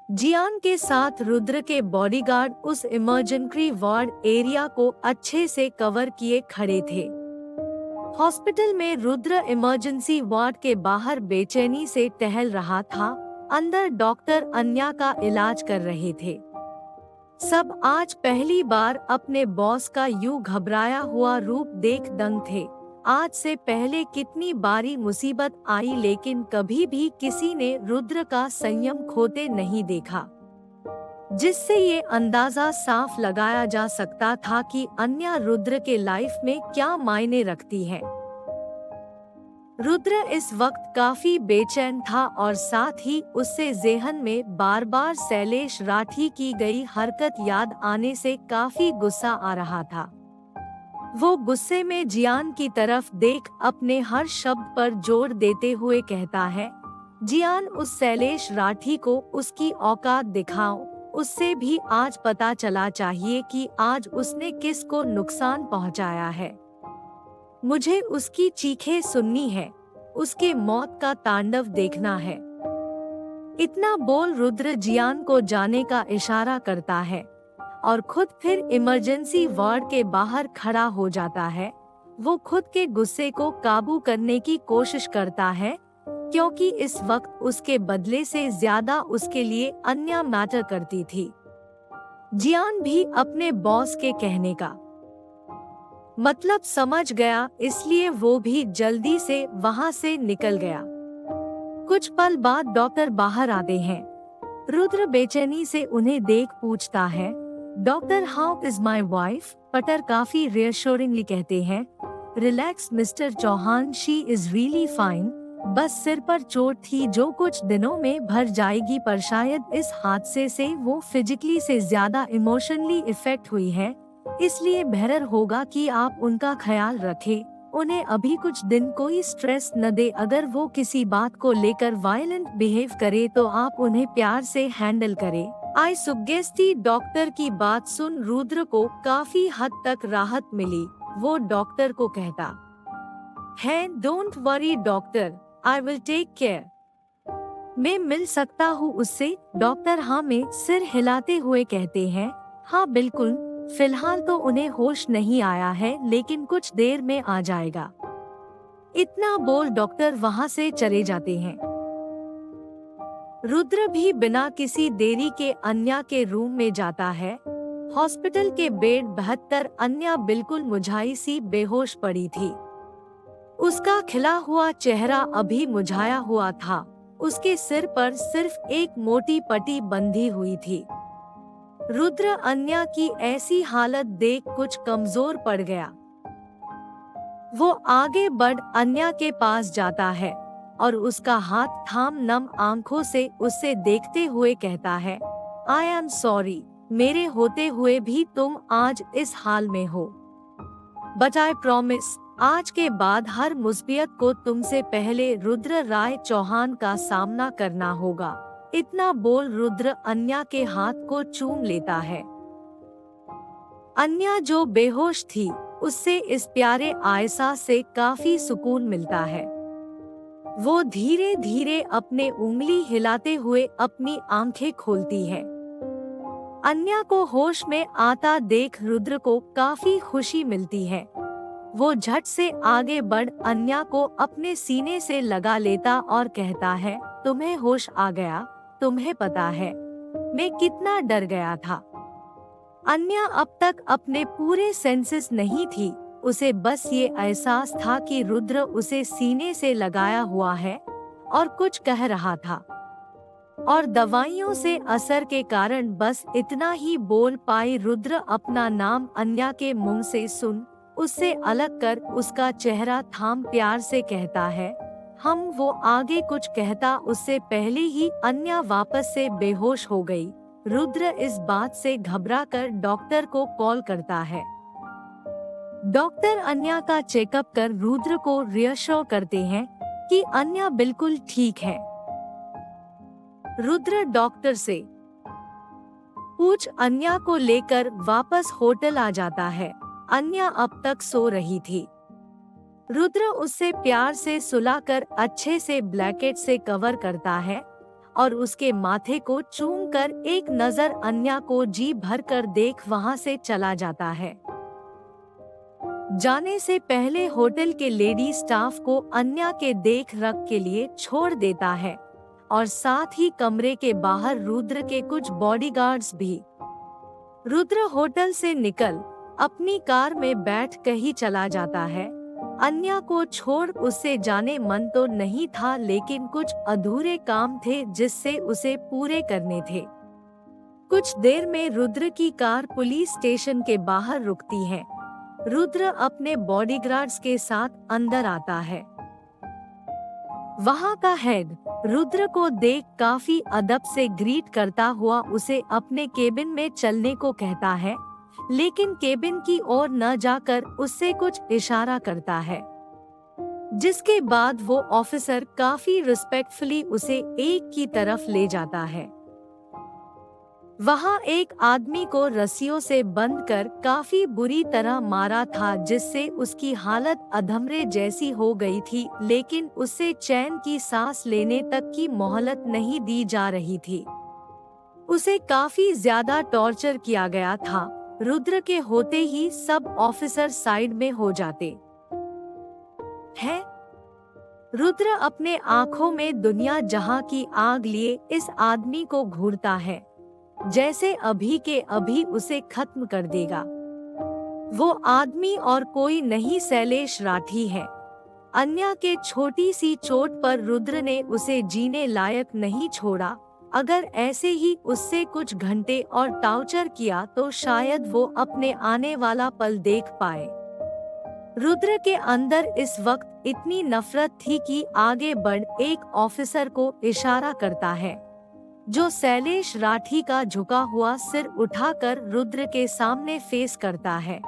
जियान के साथ रुद्र के बॉडीगार्ड उस इमरजेंसी वार्ड एरिया को अच्छे से कवर किए खड़े थे। हॉस्पिटल में रुद्र इमरजेंसी वार्ड के बाहर बेचैनी से टहल रहा था। अंदर डॉक्टर अन्या का इलाज कर रहे थे। सब आज पहली बार अपने बॉस का यूं घबराया हुआ रूप देख दंग थे। आज से पहले कितनी बारी मुसीबत आई लेकिन कभी भी किसी ने रुद्र का संयम खोते नहीं देखा, जिससे ये अंदाजा साफ लगाया जा सकता था कि अन्या रुद्र के लाइफ में क्या मायने रखती है। रुद्र इस वक्त काफी बेचैन था और साथ ही उससे जेहन में बार बार शैलेश राठी की गई हरकत याद आने से काफी गुस्सा आ रहा था। वो गुस्से में जियान की तरफ देख अपने हर शब्द पर जोर देते हुए कहता है, जियान उस शैलेश राठी को उसकी औकात दिखाओ। उससे भी आज पता चला चाहिए कि आज उसने किसको नुकसान पहुंचाया है। मुझे उसकी चीखें सुननी है, उसके मौत का तांडव देखना है। इतना बोल रुद्र जियान को जाने का इशारा करता है और खुद फिर इमरजेंसी वार्ड के बाहर खड़ा हो जाता है। वो खुद के गुस्से को काबू करने की कोशिश करता है, क्योंकि इस वक्त उसके बदले से ज्यादा उसके लिए अन्या मैटर करती थी। जियान भी अपने बॉस के कहने का मतलब समझ गया, इसलिए वो भी जल्दी से वहां से निकल गया। कुछ पल बाद डॉक्टर बाहर आते हैं। रुद्र बेचैनी से उन्हें देख पूछता है, doctor how is my wife? पटर काफी रियश्योरिंगली कहते हैं, relax mister Chauhan, she is really fine. बस सिर पर चोट थी जो कुछ दिनों में भर जाएगी, पर शायद इस हादसे से वो फिजिकली से ज्यादा इमोशनली इफेक्ट हुई है, इसलिए बेहतर होगा कि आप उनका ख्याल रखें। उन्हें अभी कुछ दिन कोई स्ट्रेस न दे। अगर वो किसी बात को लेकर वायलेंट बिहेव करे तो आप उन्हें प्यार से हैंडल करें। आई सुगेस्टी डॉक्टर की बात सुन रुद्र को काफी हद तक राहत मिली। वो डॉक्टर को कहता है, don't worry doctor, I will take care. मैं मिल सकता हूँ उससे? डॉक्टर हाँ में सिर हिलाते हुए कहते हैं, हाँ बिल्कुल, फिलहाल तो उन्हें होश नहीं आया है लेकिन कुछ देर में आ जाएगा। इतना बोल डॉक्टर वहां से चले जाते हैं। रुद्र भी बिना किसी देरी के अन्या के रूम में जाता है। हॉस्पिटल के बेड 72 अन्या बिल्कुल मुरझाई सी बेहोश पड़ी थी। उसका खिला हुआ चेहरा अभी मुरझाया हुआ था। उसके सिर पर सिर्फ एक मोटी पट्टी बंधी हुई थी। रुद्र अन्या की ऐसी हालत देख कुछ कमजोर पड़ गया। वो आगे बढ़ अन्या के पास जाता है और उसका हाथ थाम नम आंखों से उसे देखते हुए कहता है, आई एम सॉरी, मेरे होते हुए भी तुम आज इस हाल में हो। बट आई प्रॉमिस, आज के बाद हर मुसीबत को तुमसे पहले रुद्र राय चौहान का सामना करना होगा। इतना बोल रुद्र अन्या के हाथ को चूम लेता है। अन्या जो बेहोश थी, उससे इस प्यारे एहसास से काफी सुकून मिलता है। वो धीरे धीरे अपने उंगली हिलाते हुए अपनी आंखें खोलती है। अन्या को होश में आता देख रुद्र को काफी खुशी मिलती है। वो झट से आगे बढ़ अन्या को अपने सीने से लगा लेता और कहता है, तुम्हें होश आ गया? तुम्हें पता है मैं कितना डर गया था। अन्या अब तक अपने पूरे सेंसेस नहीं थी। उसे बस ये एहसास था कि रुद्र उसे सीने से लगाया हुआ है और कुछ कह रहा था, और दवाइयों से असर के कारण बस इतना ही बोल पाई। रुद्र अपना नाम अन्या के मुंह से सुन उससे अलग कर उसका चेहरा थाम प्यार से कहता है, हम। वो आगे कुछ कहता उससे पहले ही अन्या वापस से बेहोश हो गई। रुद्र इस बात से घबराकर डॉक्टर को कॉल करता है। डॉक्टर अन्या का चेकअप कर रुद्र को रियश्योर करते हैं कि अन्या बिल्कुल ठीक है। रुद्र डॉक्टर से पूछ अन्या को लेकर वापस होटल आ जाता है। अन्या अब तक सो रही थी। रुद्र उससे प्यार से सुलाकर अच्छे से ब्लैंकेट से कवर करता है और उसके माथे को चूमकर एक नजर अन्या को जी भरकर देख वहां से चला जाता है। जाने से पहले होटल के लेडी स्टाफ को अन्या के देख रख के लिए छोड़ देता है और साथ ही कमरे के बाहर रुद्र के कुछ बॉडीगार्ड्स भी। रुद्र होटल से निकल अपनी कार में बैठ कहीं चला जाता है। अन्या को छोड़ उससे जाने मन तो नहीं था, लेकिन कुछ अधूरे काम थे जिससे उसे पूरे करने थे। कुछ देर में रुद्र की कार पुलिस स्टेशन के बाहर रुकती है। रुद्र अपने बॉडीगार्ड्स के साथ अंदर आता है। वहां का हेड रुद्र को देख काफी अदब से ग्रीट करता हुआ उसे अपने केबिन में चलने को कहता है, लेकिन केबिन की ओर न जाकर उससे कुछ इशारा करता है, जिसके बाद वो ऑफिसर काफी रिस्पेक्टफुली उसे एक की तरफ ले जाता है। वहां एक आदमी को रस्सियों से बंद कर काफी बुरी तरह मारा था, जिससे उसकी हालत अधमरे जैसी हो गई थी, लेकिन उससे चैन की सांस लेने तक की मोहलत नहीं दी जा रही थी। उसे काफी ज्यादा टॉर्चर किया गया था। रुद्र के होते ही सब ऑफिसर साइड में हो जाते हैं। रुद्र अपने आंखों में दुनिया जहां की आग लिए इस आदमी को घूरता है, जैसे अभी के अभी उसे खत्म कर देगा। वो आदमी और कोई नहीं शैलेश राठी है। अन्या के छोटी सी चोट पर रुद्र ने उसे जीने लायक नहीं छोड़ा। अगर ऐसे ही उससे कुछ घंटे और टॉर्चर किया तो शायद वो अपने आने वाला पल देख पाए। रुद्र के अंदर इस वक्त इतनी नफरत थी कि आगे बढ़ एक ऑफिसर को इशारा करता है, जो शैलेश राठी का झुका हुआ सिर उठाकर रुद्र के सामने फेस करता है।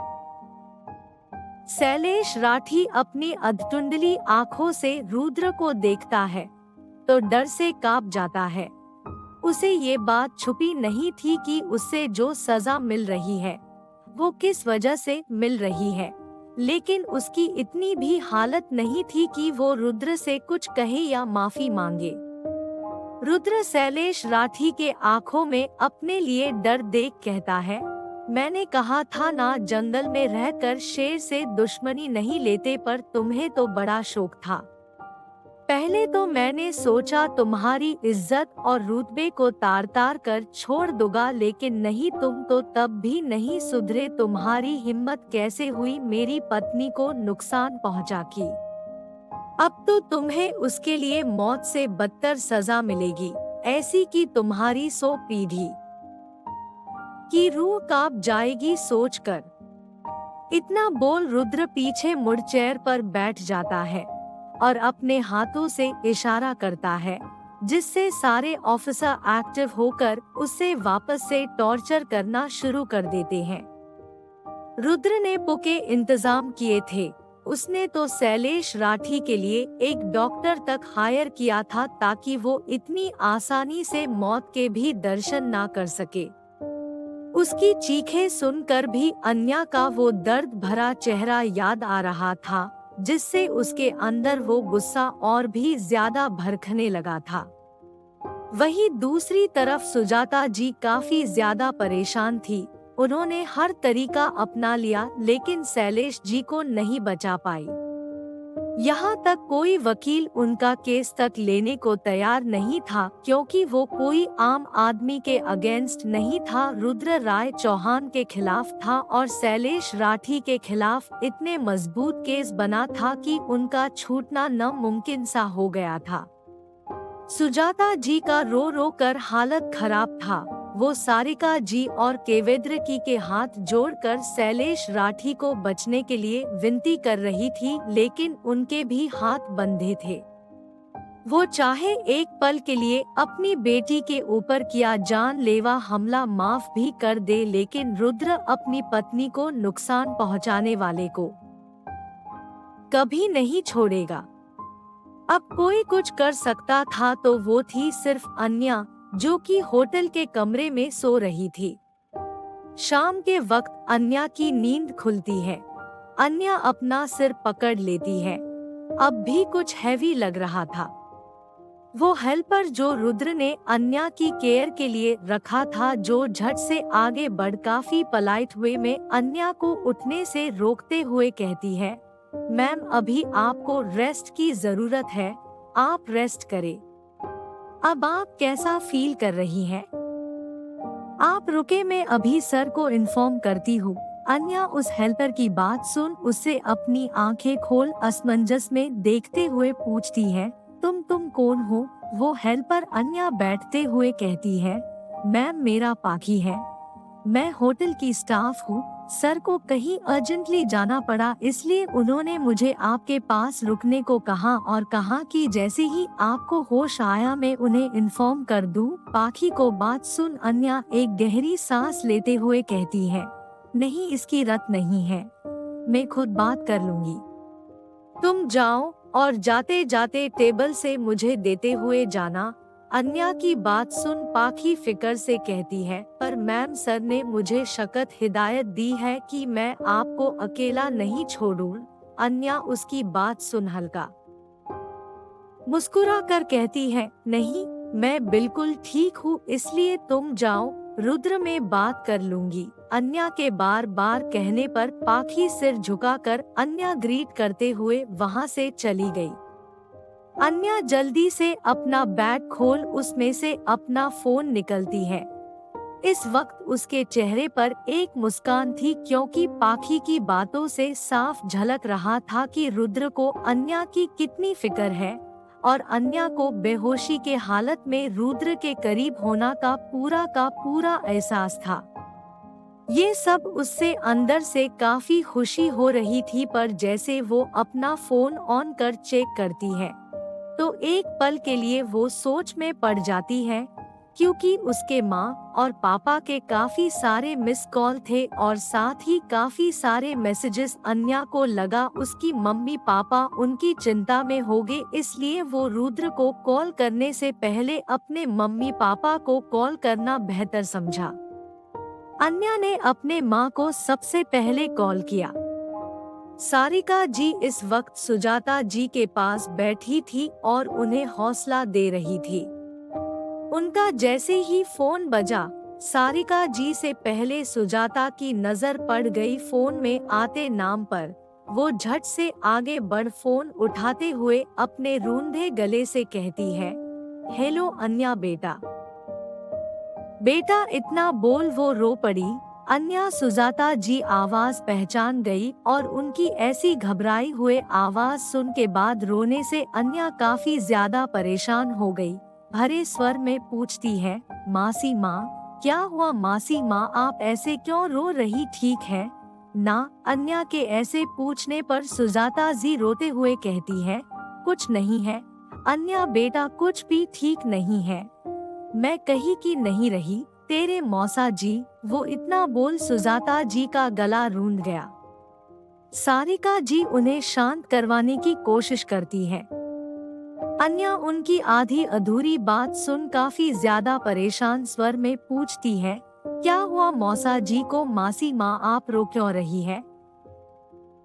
शैलेश राठी अपनी अधटुंडली आंखों से रुद्र को देखता है तो डर से कांप जाता है। उसे ये बात छुपी नहीं थी कि उससे जो सजा मिल रही है वो किस वजह से मिल रही है, लेकिन उसकी इतनी भी हालत नहीं थी कि वो रुद्र से कुछ कहे या माफी मांगे। रुद्र शैलेश राठी के आंखों में अपने लिए डर देख कहता है, मैंने कहा था ना, जंगल में रहकर शेर से दुश्मनी नहीं लेते, पर तुम्हें तो बड़ा शौक था। पहले तो मैंने सोचा तुम्हारी इज्जत और रुतबे को तार तार कर छोड़ दूंगा, लेकिन नहीं, तुम तो तब भी नहीं सुधरे। तुम्हारी हिम्मत कैसे हुई मेरी पत्नी को नुकसान पहुंचा की? अब तो तुम्हें उसके लिए मौत से बदतर सजा मिलेगी, ऐसी कि तुम्हारी 100 पीढ़ी की रूह कांप जाएगी सोचकर। इतना बोल रुद्र पीछे मुड़ चेयर पर बैठ जाता है और अपने हाथों से इशारा करता है, जिससे सारे ऑफिसर एक्टिव होकर उससे वापस से टॉर्चर करना शुरू कर देते हैं। रुद्र ने पुके इंतजाम किए थे। उसने तो शैलेश राठी के लिए एक डॉक्टर तक हायर किया था ताकि वो इतनी आसानी से मौत के भी दर्शन ना कर सके। उसकी चीखें सुनकर भी अन्या का वो दर्द भरा चेहरा याद आ रहा था, जिससे उसके अंदर वो गुस्सा और भी ज्यादा भड़कने लगा था। वहीं दूसरी तरफ सुजाता जी काफी ज्यादा परेशान थी। उन्होंने हर तरीका अपना लिया, लेकिन शैलेश जी को नहीं बचा पाई। यहाँ तक कोई वकील उनका केस तक लेने को तैयार नहीं था, क्योंकि वो कोई आम आदमी के अगेंस्ट नहीं था, रुद्र राय चौहान के खिलाफ था और शैलेश राठी के खिलाफ इतने मजबूत केस बना था कि उनका छूटना नामुमकिन सा हो गया था। सुजाता जी का रो रो कर हालत खराब था। वो सारिका जी और केवेद्रकी के हाथ जोड़कर शैलेश राठी को बचने के लिए विनती कर रही थी, लेकिन उनके भी हाथ बंधे थे। वो चाहे एक पल के लिए अपनी बेटी के ऊपर किया जानलेवा हमला माफ भी कर दे, लेकिन रुद्र अपनी पत्नी को नुकसान पहुंचाने वाले को कभी नहीं छोड़ेगा। अब कोई कुछ कर सकता था तो वो थी सिर्फ अन्या, जो कि होटल के कमरे में सो रही थी। शाम के वक्त अन्या की नींद खुलती है। अन्या अपना सिर पकड़ लेती है। अब भी कुछ हैवी लग रहा था। वो हेल्पर जो रुद्र ने अन्या की केयर के लिए रखा था, जो झट से आगे बढ़ काफी पोलाइट वे में अन्या को उठने से रोकते हुए कहती है, मैम अभी आपको रेस्ट की जरूरत है, आप रेस्ट करें। अब आप कैसा फील कर रही हैं? आप रुके, मैं अभी सर को इन्फॉर्म करती हूँ। अन्या उस हेल्पर की बात सुन उससे अपनी आंखें खोल असमंजस में देखते हुए पूछती है, तुम कौन हो? वो हेल्पर अन्या बैठते हुए कहती है, मैम मेरा पाखी है, मैं होटल की स्टाफ हूँ। सर को कहीं अर्जेंटली जाना पड़ा, इसलिए उन्होंने मुझे आपके पास रुकने को कहा और कहा कि जैसे ही आपको होश आया मैं उन्हें इन्फॉर्म कर दूं। पाखी को बात सुन अन्या एक गहरी सांस लेते हुए कहती है, नहीं इसकी रत नहीं है, मैं खुद बात कर लूंगी, तुम जाओ और जाते जाते टेबल से मुझे देते हुए जाना। अन्या की बात सुन पाखी फिक्र से कहती है, पर मैम सर ने मुझे सख्त हिदायत दी है कि मैं आपको अकेला नहीं छोड़ूं। अन्या उसकी बात सुन हल्का मुस्कुरा कर कहती है, नहीं मैं बिल्कुल ठीक हूँ, इसलिए तुम जाओ, रुद्र में बात कर लूंगी। अन्या के बार बार कहने पर पाखी सिर झुकाकर अन्या ग्रीट करते हुए वहाँ से चली गई। अन्या जल्दी से अपना बैग खोल उसमें से अपना फोन निकलती है। इस वक्त उसके चेहरे पर एक मुस्कान थी, क्योंकि पाखी की बातों से साफ झलक रहा था कि रुद्र को अन्या की कितनी फिक्र है और अन्या को बेहोशी के हालत में रुद्र के करीब होना का पूरा एहसास था। ये सब उससे अंदर से काफी खुशी हो रही थी, पर जैसे वो अपना फोन ऑन कर चेक करती है तो एक पल के लिए वो सोच में पड़ जाती है, क्योंकि उसके माँ और पापा के काफी सारे मिस कॉल थे और साथ ही काफी सारे मैसेजेस। अन्या को लगा उसकी मम्मी पापा उनकी चिंता में होंगे, इसलिए वो रुद्र को कॉल करने से पहले अपने मम्मी पापा को कॉल करना बेहतर समझा। अन्या ने अपने माँ को सबसे पहले कॉल किया। सारिका जी इस वक्त सुजाता जी के पास बैठी थी और उन्हें हौसला दे रही थी। उनका जैसे ही फोन बजा, सारिका जी से पहले सुजाता की नजर पड़ गई फोन में आते नाम पर। वो झट से आगे बढ़ फोन उठाते हुए अपने रूंधे गले से कहती है, हेलो अन्या बेटा। बेटा इतना बोल वो रो पड़ी। अन्या सुजाता जी आवाज पहचान गई और उनकी ऐसी घबराई हुए आवाज सुन के बाद रोने से अन्या काफी ज्यादा परेशान हो गई। भरे स्वर में पूछती है, मासी माँ क्या हुआ? मासी माँ आप ऐसे क्यों रो रही, ठीक है ना? अन्या के ऐसे पूछने पर सुजाता जी रोते हुए कहती है, कुछ नहीं है अन्या बेटा, कुछ भी ठीक नहीं है, मैं कहीं की नहीं रही, तेरे मौसा जी। वो इतना बोल सुजाता जी का गला रूंध गया। सारिका जी उन्हें शांत करवाने की कोशिश करती है। अन्या उनकी आधी अधूरी बात सुन काफी ज्यादा परेशान स्वर में पूछती है, क्या हुआ मौसा जी को? मासी माँ आप रो क्यों रही है?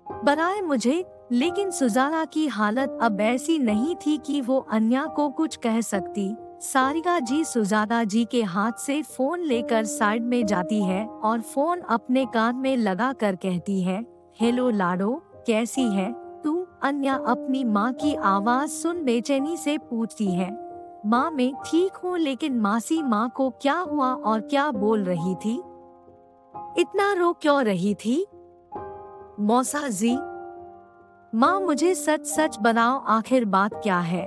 बताए मुझे। लेकिन सुजाता की हालत अब ऐसी नहीं थी कि वो अन्या को कुछ कह सकती। सारिका जी सुजाता जी के हाथ से फोन लेकर साइड में जाती है और फोन अपने कान में लगा कर कहती है, हेलो लाडो, कैसी है तू? अन्या अपनी माँ की आवाज सुन बेचैनी से पूछती है, माँ मैं ठीक हूँ, लेकिन मासी माँ को क्या हुआ और क्या बोल रही थी? इतना रो क्यों रही थी? मौसा जी, माँ मुझे सच सच बताओ आखिर बात क्या है?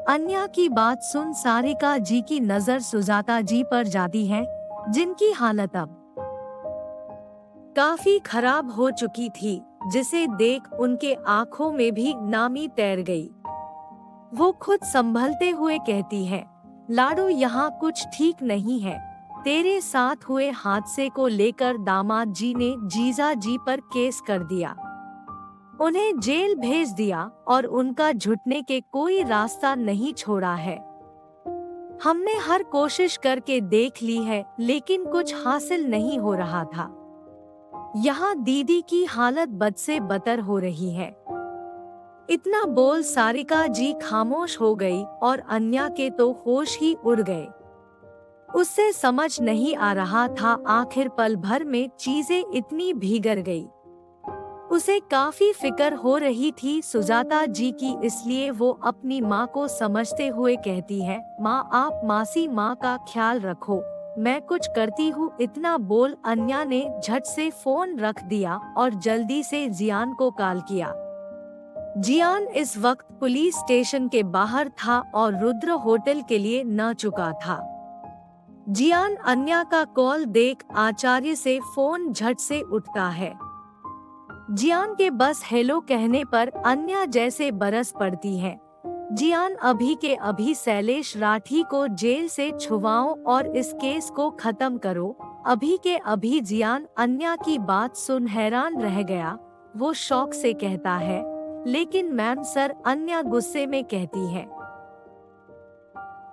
अन्या की बात सुन सारिका जी की नजर सुजाता जी पर जाती है, जिनकी हालत अब काफी खराब हो चुकी थी, जिसे देख उनके आंखों में भी नामी तैर गई। वो खुद संभलते हुए कहती है, लाडो यहाँ कुछ ठीक नहीं है, तेरे साथ हुए हादसे को लेकर दामाद जी ने जीजा जी पर केस कर दिया, उन्हें जेल भेज दिया और उनका झुटने के कोई रास्ता नहीं छोड़ा है। हमने हर कोशिश करके देख ली है, लेकिन कुछ हासिल नहीं हो रहा था। यहाँ दीदी की हालत बद से बदतर हो रही है। इतना बोल सारिका जी खामोश हो गई और अन्या के तो होश ही उड़ गए। उससे समझ नहीं आ रहा था आखिर पल भर में चीजें इतनी बिगड़ गई। उसे काफी फिक्र हो रही थी सुजाता जी की, इसलिए वो अपनी माँ को समझते हुए कहती है, माँ आप मासी माँ का ख्याल रखो, मैं कुछ करती हूँ। इतना बोल अन्या ने झट से फोन रख दिया और जल्दी से जियान को कॉल किया। जियान इस वक्त पुलिस स्टेशन के बाहर था और रुद्र होटल के लिए न चुका था। जियान अन्या का कॉल देख आचार्य से फोन झट से उठता है। जियान के बस हेलो कहने पर अन्या जैसे बरस पड़ती है। जियान अभी के अभी शैलेश राठी को जेल से छुड़वाओ और इस केस को खत्म करो, अभी के अभी। जियान अन्या की बात सुन हैरान रह गया। वो शौक से कहता है, लेकिन मैम सर। अन्या गुस्से में कहती है,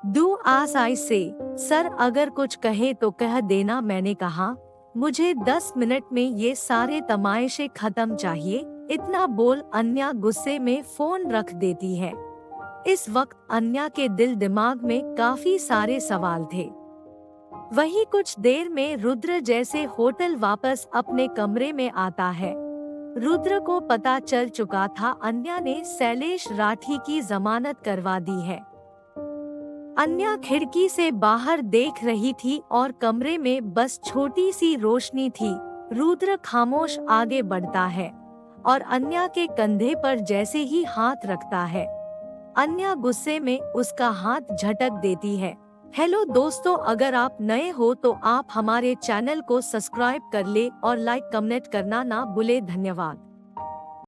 डू आस आई से, सर अगर कुछ कहे तो कह देना मैंने कहा। मुझे 10 मिनट में ये सारे तमाशे खत्म चाहिए। इतना बोल अन्या गुस्से में फोन रख देती है। इस वक्त अन्या के दिल दिमाग में काफी सारे सवाल थे। वही कुछ देर में रुद्र जैसे होटल वापस अपने कमरे में आता है। रुद्र को पता चल चुका था अन्या ने शैलेश राठी की जमानत करवा दी है। अन्या खिड़की से बाहर देख रही थी और कमरे में बस छोटी सी रोशनी थी। रुद्र खामोश आगे बढ़ता है और अन्या के कंधे पर जैसे ही हाथ रखता है, अन्या गुस्से में उसका हाथ झटक देती है। हेलो दोस्तों, अगर आप नए हो तो आप हमारे चैनल को सब्सक्राइब कर ले और लाइक कमेंट करना ना भूले। धन्यवाद।